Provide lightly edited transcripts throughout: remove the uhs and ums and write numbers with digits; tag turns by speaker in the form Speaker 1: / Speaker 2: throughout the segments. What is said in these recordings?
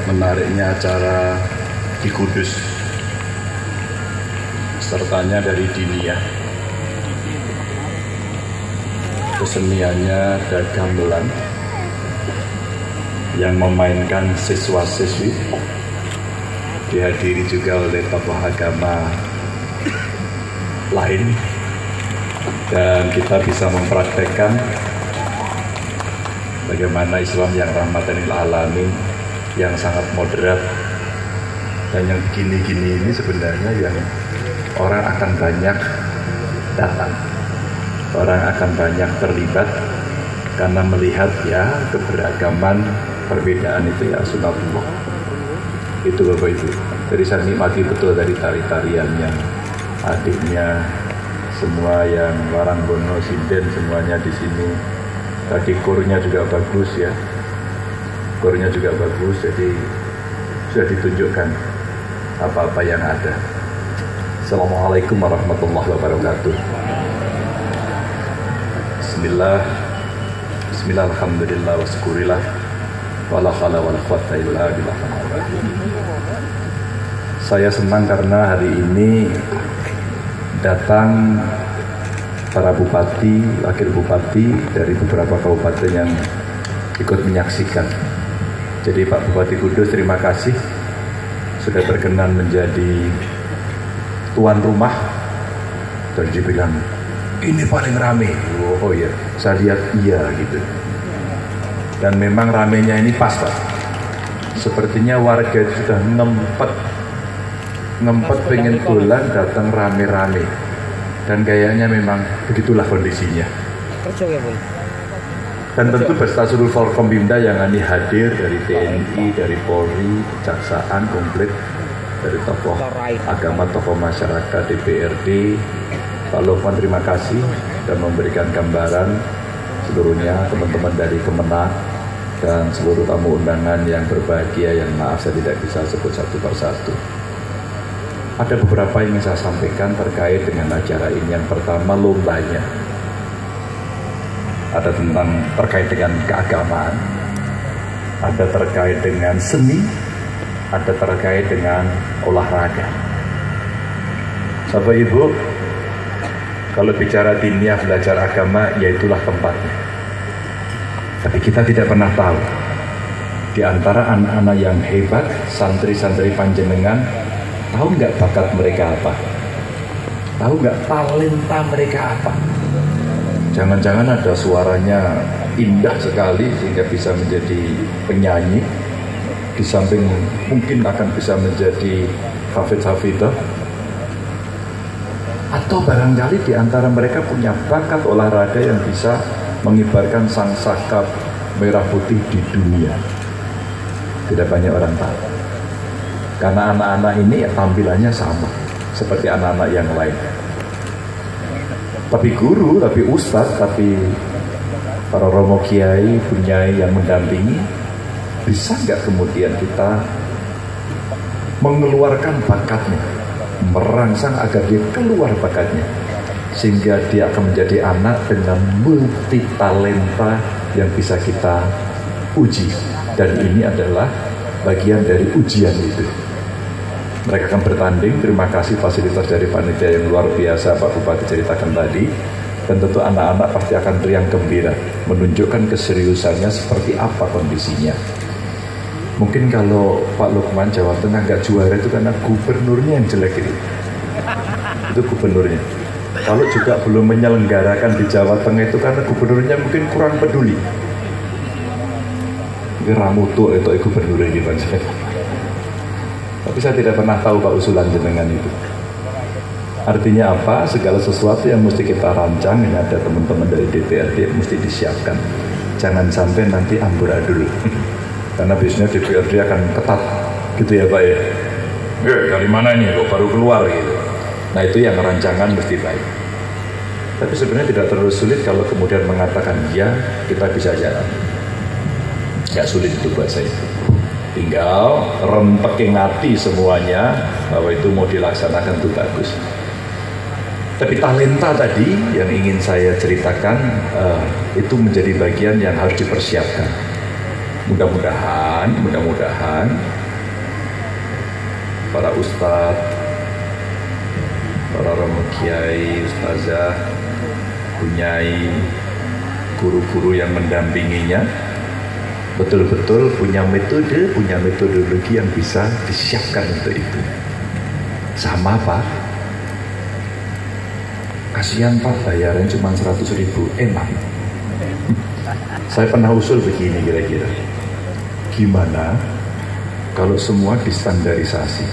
Speaker 1: menariknya acara di Kudus, sertanya dari Dinia. Keseniannya ada gamelan yang memainkan siswa-siswi, dihadiri juga oleh tokoh agama lain, dan kita bisa mempraktekkan bagaimana Islam yang rahmatan lil alamin, yang sangat moderat, dan yang gini-gini ini sebenarnya yang orang akan banyak datang, orang akan banyak terlibat karena melihat ya keberagaman, perbedaan itu ya sunatullah. Itu Bapak Ibu. Jadi saya nikmati betul dari tari-tariannya, adiknya, semua yang Waranggono, Sinden, semuanya di sini. Tadi kurnya juga bagus ya, kurnya juga bagus. Jadi sudah ditunjukkan apa-apa yang ada. Assalamualaikum warahmatullahi wabarakatuh. Bismillah, alhamdulillah, wa syukurillah, wala hawla wala quwwata illa billah. Saya senang karena hari ini datang para bupati, wakil bupati dari beberapa kabupaten yang ikut menyaksikan. Jadi Pak Bupati Kudus, terima kasih sudah berkenan menjadi tuan rumah. Dan dibilang ini paling rame. Oh iya, saya lihat iya gitu. Dan memang ramenya ini pas Pak. Sepertinya warga sudah ngempet pengen bulan datang rame-rame. Dan kayaknya memang begitulah kondisinya. Dan tentu beserta seluruh Forkompimda yang ini hadir dari TNI, dari Polri, Kejaksaan, komplit, dari tokoh agama, tokoh masyarakat, DPRD. Pak Lukman terima kasih dan memberikan gambaran seluruhnya, teman-teman dari Kemenak dan seluruh tamu undangan yang berbahagia, yang maaf saya tidak bisa sebut satu persatu. Ada beberapa yang ingin saya sampaikan terkait dengan acara ini. Yang pertama, lombanya. Ada tentang terkait dengan keagamaan, ada terkait dengan seni, ada terkait dengan olahraga. Sahabat Ibu, kalau bicara diniyah, belajar agama, ya itulah tempatnya. Tapi kita tidak pernah tahu, di antara anak-anak yang hebat, santri-santri panjenengan, tahu nggak bakat mereka apa? Tahu nggak talenta mereka apa? Jangan-jangan ada suaranya indah sekali sehingga bisa menjadi penyanyi, di samping mungkin akan bisa menjadi hafidz-hafidzah, atau barangkali di antara mereka punya bakat olahraga yang bisa mengibarkan sang saka merah putih di dunia. Tidak banyak orang tahu. Karena anak-anak ini ya tampilannya sama seperti anak-anak yang lain. Tapi guru, tapi ustadz, tapi para romo kiai, bunyai yang mendampingi, bisa nggak kemudian kita mengeluarkan bakatnya, merangsang agar dia keluar bakatnya, sehingga dia akan menjadi anak dengan multi talenta yang bisa kita uji. Dan ini adalah bagian dari ujian itu. Mereka akan bertanding. Terima kasih fasilitas dari panitia yang luar biasa Pak Bupati ceritakan tadi. Dan tentu anak-anak pasti akan riang gembira menunjukkan keseriusannya seperti apa kondisinya. Mungkin kalau Pak Lukman Jawa Tengah nggak juara itu karena gubernurnya yang jelek itu. Itu gubernurnya. Kalau juga belum menyelenggarakan di Jawa Tengah itu karena gubernurnya mungkin kurang peduli. Ini ramutu itu gubernurnya gimana? Tapi saya tidak pernah tahu Pak usulan jenengan itu. Artinya apa? Segala sesuatu yang mesti kita rancang, ini ada teman-teman dari DPRD mesti disiapkan. Jangan sampai nanti amburadul. Karena biasanya DPRD akan ketat gitu ya Pak ya. Dari mana ini kok baru keluar gitu. Nah itu yang rancangan mesti baik. Tapi sebenarnya tidak terlalu sulit kalau kemudian mengatakan ya kita bisa jalan. Gak sulit itu buat saya. Tinggal rempeking hati semuanya bahwa itu mau dilaksanakan itu bagus. Tapi talenta tadi yang ingin saya ceritakan itu menjadi bagian yang harus dipersiapkan. Mudah-mudahan para ustadz, para romo kiai, ustazah, bunyai, guru-guru yang mendampinginya betul-betul punya metode, punya metodologi yang bisa disiapkan untuk itu. Sama Pak, kasihan Pak, bayaran cuma 100.000. Emang saya pernah usul begini kira-kira, gimana kalau semua distandarisasi?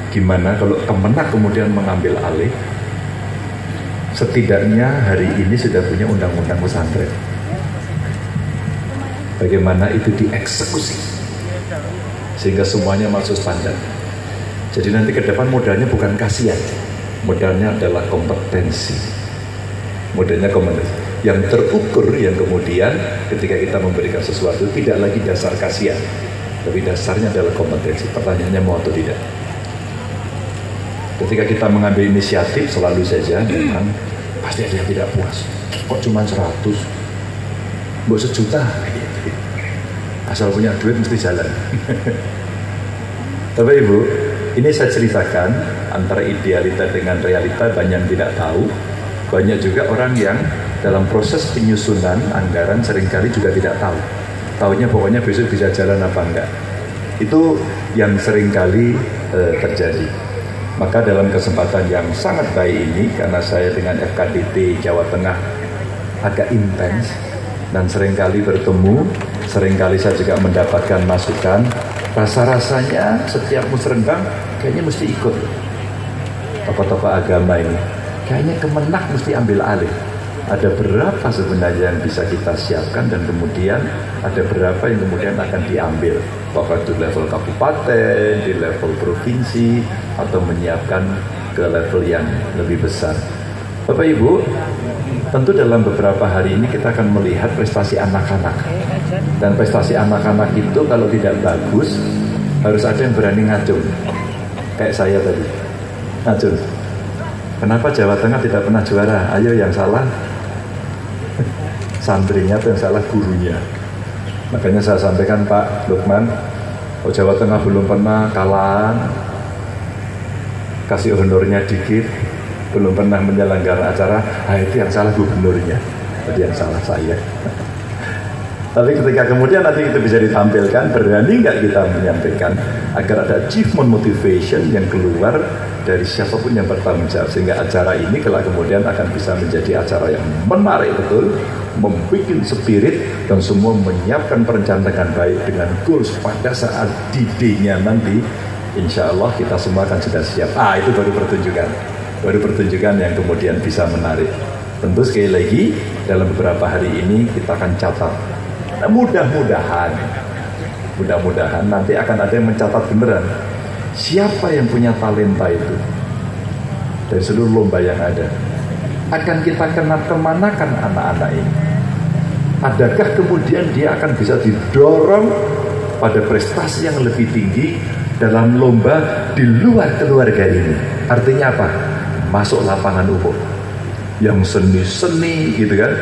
Speaker 1: Gimana kalau Kemenak kemudian mengambil alih? Setidaknya hari ini sudah punya undang-undang pesantren. Bagaimana itu dieksekusi sehingga semuanya masuk standar. Jadi nanti ke depan modalnya bukan kasihan, modalnya adalah kompetensi. Modalnya kompetensi yang terukur, yang kemudian ketika kita memberikan sesuatu tidak lagi dasar kasihan, tapi dasarnya adalah kompetensi. Pertanyaannya mau atau tidak? Ketika kita mengambil inisiatif, selalu saja memang pasti ada yang tidak puas. Kok cuma 100? Mbok 1 juta? Asal punya duit mesti jalan. Bapak Ibu, ini saya ceritakan antara idealita dengan realita. Banyak yang tidak tahu. Banyak juga orang yang dalam proses penyusunan anggaran seringkali juga tidak tahu. Taunya pokoknya besok bisa jalan apa enggak. Itu yang seringkali terjadi. Maka dalam kesempatan yang sangat baik ini, karena saya dengan FKDT Jawa Tengah agak intens dan seringkali bertemu, seringkali saya juga mendapatkan masukan, rasa-rasanya setiap musrenbang kayaknya mesti ikut tokoh-tokoh agama ini, kayaknya Kemenak mesti ambil alih. Ada berapa sebenarnya yang bisa kita siapkan dan kemudian ada berapa yang kemudian akan diambil, apakah itu level kabupaten, di level provinsi, atau menyiapkan ke level yang lebih besar. Bapak Ibu, tentu dalam beberapa hari ini kita akan melihat prestasi anak-anak. Dan prestasi anak-anak itu kalau tidak bagus, harus ada yang berani ngacung. Kayak saya tadi, ngacung. Kenapa Jawa Tengah tidak pernah juara? Ayo yang salah santrinya atau yang salah gurunya. Makanya saya sampaikan Pak Lukman, oh Jawa Tengah belum pernah kalah, kasih honornya dikit, belum pernah menyelenggarakan acara, itu yang salah gubernurnya, jadi yang salah saya. Tapi ketika kemudian nanti itu bisa ditampilkan, berani nggak kita menyampaikan agar ada achievement motivation yang keluar dari siapapun yang bertanggung jawab, sehingga acara ini kelak kemudian akan bisa menjadi acara yang menarik betul, membuat spirit dan semua menyiapkan perencanaan baik dengan goals pada saat D-Day-nya nanti. Insya Allah kita semua akan sudah siap. Itu baru pertunjukan yang kemudian bisa menarik. Tentu sekali lagi dalam beberapa hari ini kita akan catat. Mudah-mudahan nanti akan ada yang mencatat beneran siapa yang punya talenta itu dari seluruh lomba yang ada. Akan kita kemanakan anak-anak ini? Adakah kemudian dia akan bisa didorong pada prestasi yang lebih tinggi dalam lomba di luar keluarga ini? Artinya apa? Masuk lapangan umum, yang seni-seni gitu kan,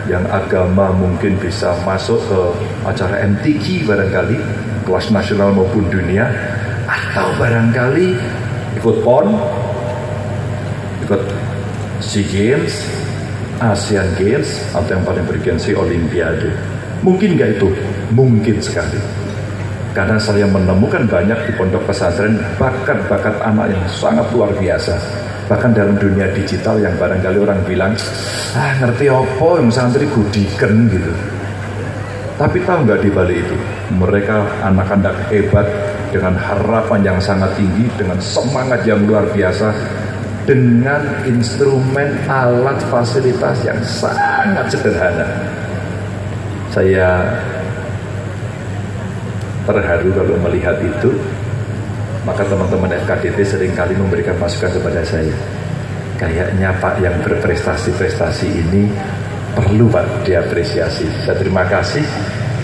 Speaker 1: yang agama mungkin bisa masuk ke acara MTQ barangkali, kelas nasional maupun dunia, atau barangkali ikut PON, ikut SEA Games, ASEAN Games, atau yang paling bergensi Olimpiade. Mungkin nggak itu? Mungkin sekali. Karena saya menemukan banyak di pondok pesantren bakat-bakat anak yang sangat luar biasa. Bahkan dalam dunia digital yang barangkali orang bilang, ngerti apa yang santri gudiken gitu. Tapi tahu nggak di balik itu, mereka anak-anak hebat dengan harapan yang sangat tinggi, dengan semangat yang luar biasa, dengan instrumen, alat, fasilitas yang sangat sederhana. Saya terharu kalau melihat itu. Maka teman-teman FKDT seringkali memberikan masukan kepada saya, kayaknya Pak yang berprestasi-prestasi ini perlu Pak diapresiasi. Saya terima kasih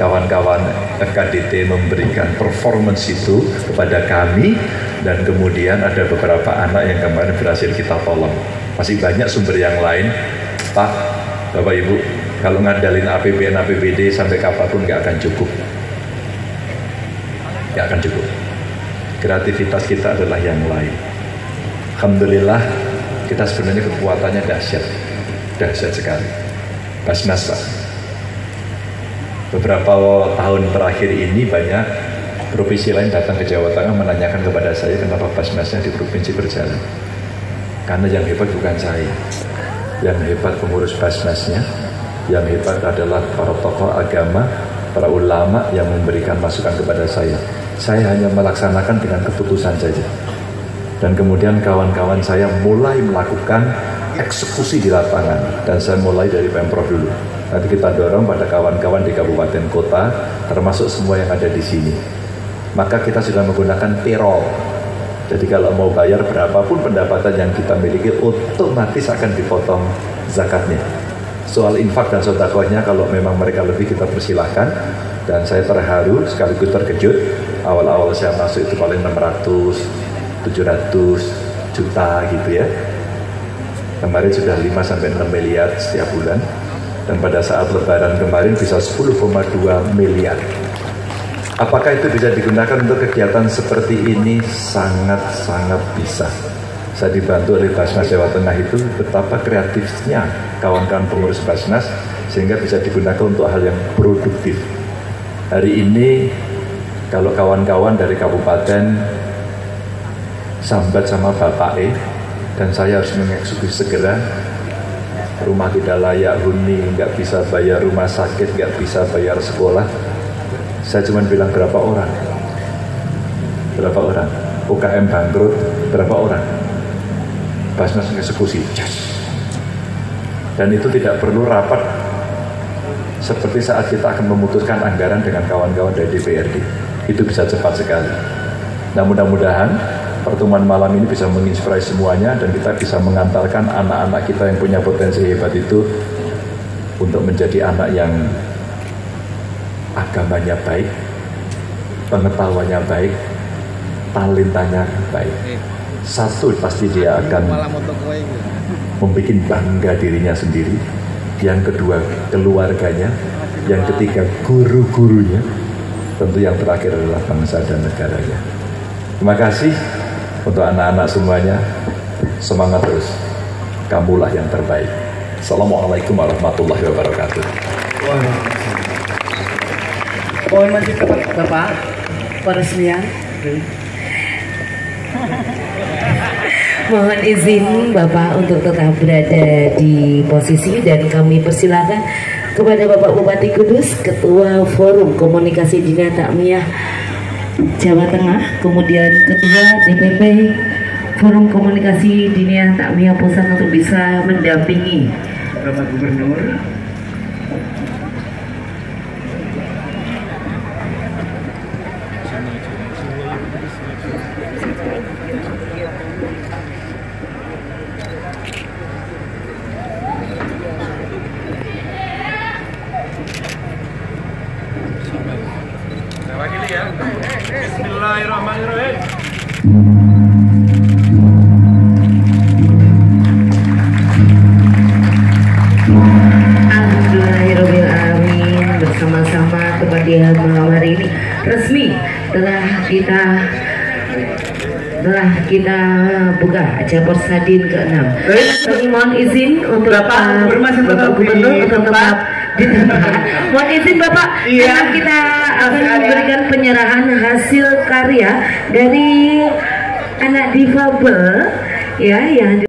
Speaker 1: kawan-kawan FKDT memberikan performance itu kepada kami, dan kemudian ada beberapa anak yang kemarin berhasil kita tolong. Masih banyak sumber yang lain Pak, Bapak Ibu, Kalau ngandalin APBN, APBD sampai kapanpun nggak akan cukup. Nggak akan cukup. Kreativitas kita adalah yang lain. Alhamdulillah, kita sebenarnya kekuatannya dahsyat. Dahsyat sekali. Basnas, Pak. Beberapa tahun terakhir ini banyak provinsi lain datang ke Jawa Tengah menanyakan kepada saya kenapa Basnasnya di provinsi berjalan. Karena yang hebat bukan saya. Yang hebat pengurus Basnasnya. Yang hebat adalah para tokoh agama, para ulama yang memberikan masukan kepada saya. Saya hanya melaksanakan dengan keputusan saja. Dan kemudian kawan-kawan saya mulai melakukan eksekusi di lapangan. Dan saya mulai dari Pemprov dulu. Nanti kita dorong pada kawan-kawan di kabupaten kota, termasuk semua yang ada di sini. Maka kita sudah menggunakan payroll. Jadi kalau mau bayar berapapun pendapatan yang kita miliki, otomatis akan dipotong zakatnya. Soal infak dan sedekahnya kalau memang mereka lebih kita persilahkan. Dan saya terharu sekaligus terkejut. Awal-awal saya masuk itu paling 600, 700 juta gitu ya. Kemarin sudah 5-6 miliar setiap bulan. Dan pada saat lebaran kemarin bisa 10,2 miliar. Apakah itu bisa digunakan untuk kegiatan seperti ini? Sangat-sangat bisa. Saya dibantu oleh Basnas Jawa Tengah itu betapa kreatifnya kawan-kawan pengurus Basnas sehingga bisa digunakan untuk hal yang produktif. Hari ini kalau kawan-kawan dari kabupaten sambat sama Bapak dan saya harus mengeksekusi segera, rumah tidak layak huni, nggak bisa bayar rumah sakit, nggak bisa bayar sekolah. Saya cuma bilang berapa orang? Berapa orang? UKM bangkrut, berapa orang? Basnas mengeksekusi. Dan itu tidak perlu rapat seperti saat kita akan memutuskan anggaran dengan kawan-kawan dari DPRD. Itu bisa cepat sekali. Nah mudah-mudahan pertemuan malam ini bisa menginspirasi semuanya dan kita bisa mengantarkan anak-anak kita yang punya potensi hebat itu untuk menjadi anak yang agamanya baik, pengetahuannya baik, talentanya baik. Satu, pasti dia akan membuat bangga dirinya sendiri. Yang kedua, keluarganya. Yang ketiga, guru-gurunya. Tentu yang terakhir adalah bangsa dan negaranya. Terima kasih untuk anak-anak semuanya. Semangat terus. Kamulah yang terbaik. Assalamualaikum warahmatullahi wabarakatuh.
Speaker 2: Mohon masih Bapak peresmian.
Speaker 3: Mohon izin Bapak untuk tetap berada di posisi dan kami persilakan kepada Bapak Bupati Kudus, Ketua Forum Komunikasi Dinia Takmiyah Jawa Tengah, kemudian Ketua DPP Forum Komunikasi Dinia Takmiyah Pusat untuk bisa mendampingi
Speaker 2: Bapak Gubernur.
Speaker 4: Bismillahirrahmanirrahim.
Speaker 3: Alhamdulillahirrahmanirrahim. Bersama-sama kepada malam hari ini resmi telah kita buka acara Porsadin ke-6. Kami mohon izin untuk Bapak Gubernur untuk tetap di tempat. Mohon izin Bapak, karena kita akan memberikan penyerahan hasil karya dari anak difabel ya yang